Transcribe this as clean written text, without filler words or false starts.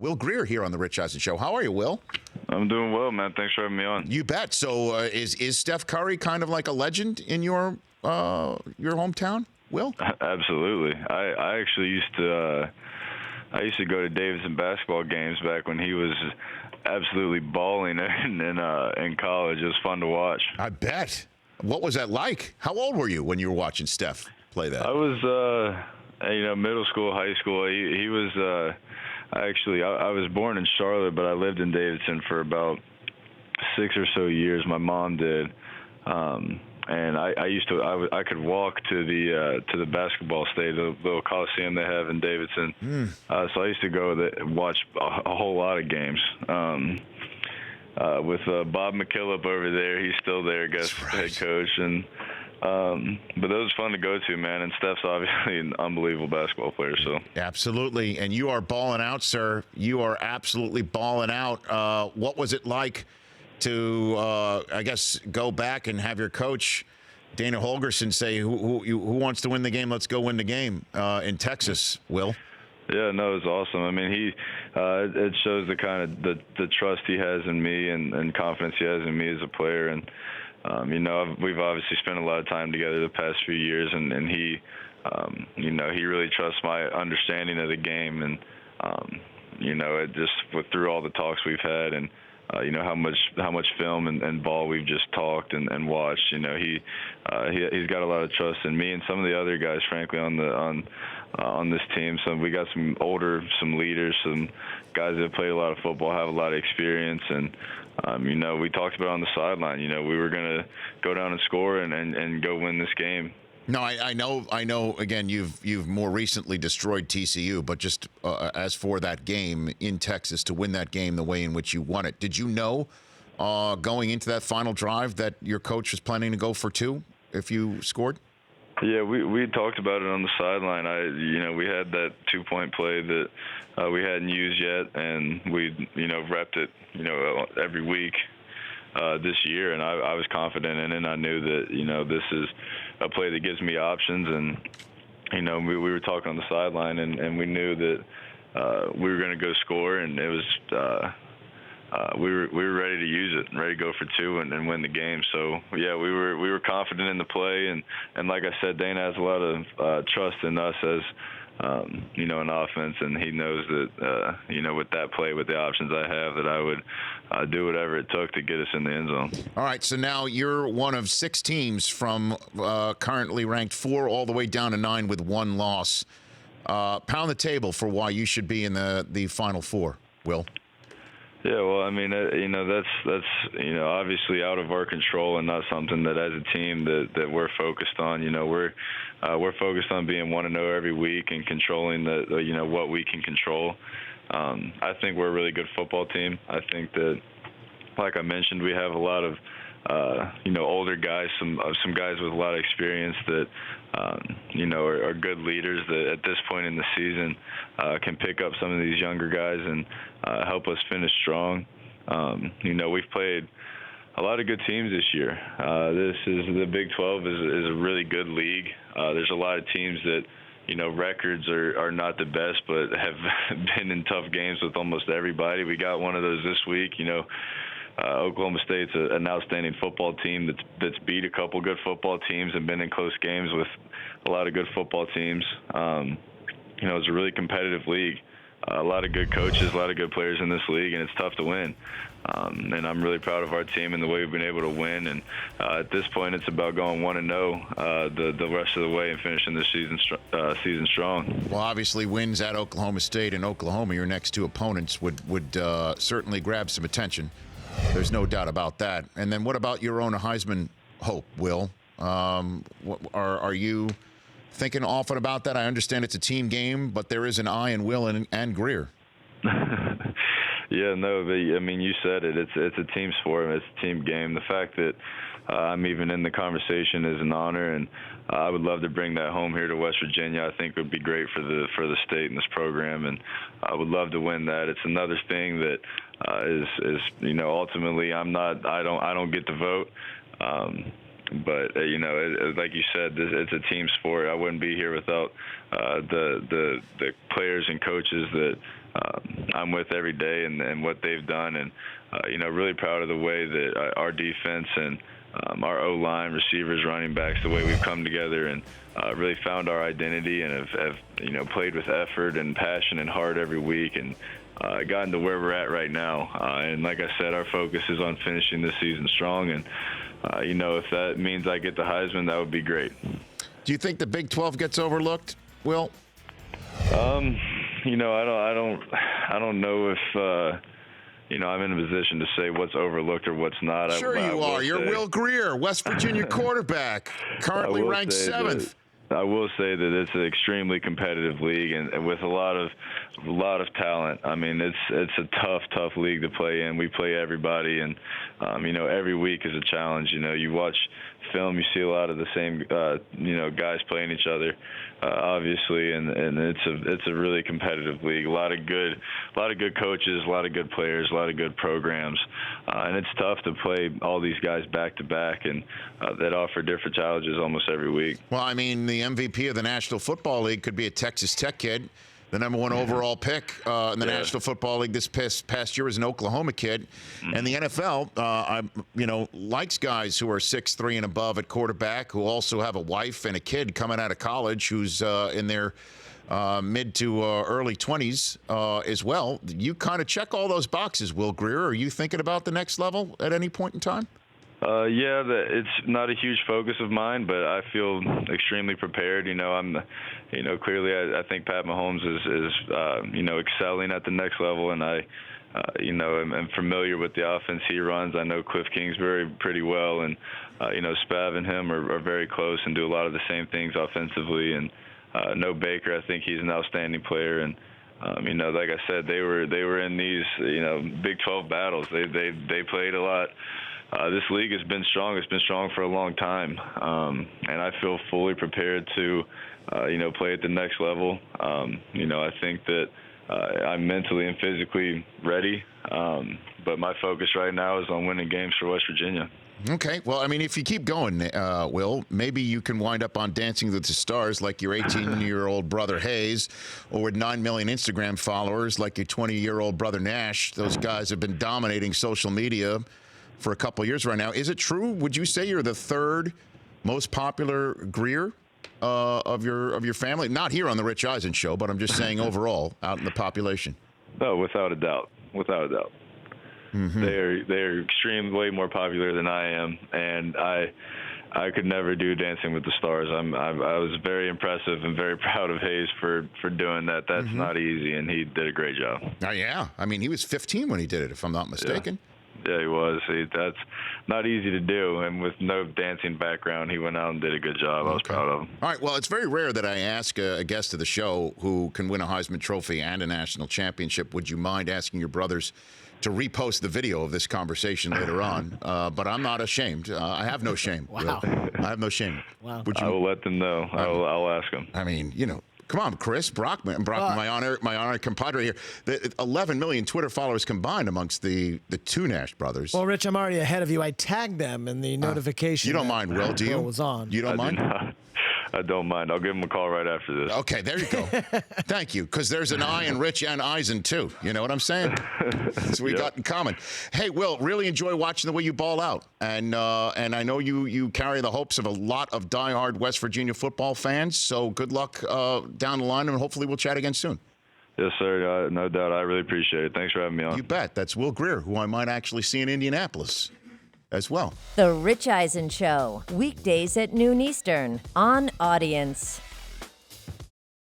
Will Grier here on the Rich Eisen Show. How are you, Will? I'm doing well, man. Thanks for having me on. You bet. So is Steph Curry kind of like a legend in your hometown, Will? Absolutely. I actually used to go to Davidson basketball games back when he was absolutely balling in college. It was fun to watch. I bet. What was that like? How old were you when you were watching Steph play that? I was middle school, high school. He was I was born in Charlotte, but I lived in Davidson for about 6 or so years. My mom did. And I could walk to the basketball stadium, the little coliseum they have in Davidson. So I used to go watch a whole lot of games. With Bob McKillop over there, he's still there, I guess, head coach, and but that was fun to go to, man. And Steph's obviously an unbelievable basketball player. So absolutely, and you are balling out, sir. You are absolutely balling out. What was it like to, I guess, go back and have your coach, Dana Holgerson, say, who wants to win the game? Let's go win the game in Texas, Will? Yeah, no, it was awesome. I mean, it shows the kind of the trust he has in me and confidence he has in me as a player. And, we've obviously spent a lot of time together the past few years, and he, he really trusts my understanding of the game. And, it just through all the talks we've had and, how much film and ball we've just talked and watched. He's got a lot of trust in me and some of the other guys, frankly, on this team. So we got some leaders, some guys that have played a lot of football, have a lot of experience, and we talked about it on the sideline. We were gonna go down and score and go win this game. No, I know. Again, you've more recently destroyed TCU, but just as for that game in Texas, to win that game the way in which you won it, did you know going into that final drive that your coach was planning to go for two if you scored? Yeah, we talked about it on the sideline. We had that 2-point play that we hadn't used yet, and we repped it every week this year, and I was confident in it. And I knew that this is a play that gives me options, and we were talking on the sideline, and we knew that we were going to go score, and it was we were ready to use it, and ready to go for two and win the game. So yeah, we were confident in the play, and like I said, Dana has a lot of trust in us as an offense, and he knows that with that play, with the options I have, that I would do whatever it took to get us in the end zone. All right, so now you're one of 6 teams from currently ranked 4 all the way down to 9 with 1 loss. Pound the table for why you should be in the Final Four, Will. Yeah, well, I mean, that's obviously out of our control, and not something that as a team that we're focused on. We're focused on being 1-0 every week and controlling what we can control. I think we're a really good football team. I think that, like I mentioned, we have a lot of older guys, some guys with a lot of experience that are good leaders that at this point in the season can pick up some of these younger guys and help us finish strong. We've played a lot of good teams this year. The Big 12 is a really good league. There's a lot of teams that records are not the best, but have been in tough games with almost everybody. We got one of those this week. Oklahoma State's an outstanding football team that's beat a couple good football teams and been in close games with a lot of good football teams. It's a really competitive league. A lot of good coaches, a lot of good players in this league, and it's tough to win. And I'm really proud of our team and the way we've been able to win. And at this point, it's about going 1-0 the rest of the way and finishing this season strong. Well, obviously, wins at Oklahoma State and Oklahoma, your next 2 opponents, would certainly grab some attention. There's no doubt about that. And then what about your own Heisman hope, Will? Are you thinking often about that? I understand it's a team game, but there is an I in Will and Grier. Yeah, no, you said it. It's a team sport. It's a team game. The fact that I'm even in the conversation is an honor, and I would love to bring that home here to West Virginia. I think it would be great for the state and this program, and I would love to win that. It's another thing that is ultimately I don't get the vote. But like you said, it's a team sport. I wouldn't be here without the players and coaches that I'm with every day and what they've done. And really proud of the way that our defense and our O-line, receivers, running backs, the way we've come together and really found our identity and have played with effort and passion and heart every week and gotten to where we're at right now. And like I said, our focus is on finishing this season strong. And if that means I get the Heisman, that would be great. Do you think the Big 12 gets overlooked, Will? I don't know if I'm in a position to say what's overlooked or what's not. Sure you are. You're Will Grier, West Virginia quarterback, currently ranked 7th. I will say that it's an extremely competitive league and with a lot of talent. I mean, it's a tough league to play in. We play everybody, and every week is a challenge. You watch film, you see a lot of the same guys playing each other, obviously, and it's a really competitive league. A lot of good coaches, a lot of good players, a lot of good programs, and it's tough to play all these guys back to back and that offer different challenges almost every week. Well, I mean, the MVP of the National Football League could be a Texas Tech kid. The number 1 overall pick in the National Football League this past year was an Oklahoma kid. And the NFL, likes guys who are 6'3" and above at quarterback, who also have a wife and a kid coming out of college who's in their mid to early 20s as well. You kind of check all those boxes, Will Grier. Are you thinking about the next level at any point in time? It's not a huge focus of mine, but I feel extremely prepared. Clearly I think Pat Mahomes is excelling at the next level, and I am familiar with the offense he runs. I know Cliff Kingsbury pretty well, and Spav and him are very close and do a lot of the same things offensively. And know Baker, I think he's an outstanding player, and like I said, they were in these Big 12 battles. They played a lot. This league has been strong. It's been strong for a long time, and I feel fully prepared to, play at the next level. I think that I'm mentally and physically ready, but my focus right now is on winning games for West Virginia. Okay. Well, I mean, if you keep going, Will, maybe you can wind up on Dancing with the Stars like your 18-year-old brother Hayes, or with 9 million Instagram followers like your 20-year-old brother Nash. Those guys have been dominating social media for a couple of years right now. Is it true? Would you say you're the 3rd most popular Grier of your family? Not here on the Rich Eisen show, but I'm just saying overall out in the population. No, without a doubt. Mm-hmm. They are extremely way more popular than I am, and I could never do Dancing with the Stars. I was very impressive and very proud of Hayes for doing that. That's not easy, and he did a great job. Yeah. I mean, he was 15 when he did it, if I'm not mistaken. Yeah, he was. That's not easy to do, and with no dancing background, he went out and did a good job. I was proud of him. All right, well, it's very rare that I ask a guest of the show who can win a Heisman Trophy and a national championship. Would you mind asking your brothers to repost the video of this conversation later on? But I'm not ashamed. I have no shame. Wow. I have no shame. Wow. I will let them know. I'll ask them. I mean, come on, Chris Brockman, my honor compadre here. The 11 million Twitter followers combined amongst the 2 Nash brothers. Well, Rich, I'm already ahead of you. I tagged them in the notification. You don't mind, Will, do you? Was on. You don't mind? I don't mind. I'll give him a call right after this. Okay, there you go. Thank you, because there's an I in Rich and Eisen, too. You know what I'm saying? That's what we got in common. Hey, Will, really enjoy watching the way you ball out. And I know you carry the hopes of a lot of diehard West Virginia football fans, so good luck down the line, and hopefully we'll chat again soon. Yes, sir. No doubt. I really appreciate it. Thanks for having me on. You bet. That's Will Grier, who I might actually see in Indianapolis as well. The Rich Eisen Show, weekdays at noon Eastern on Audience.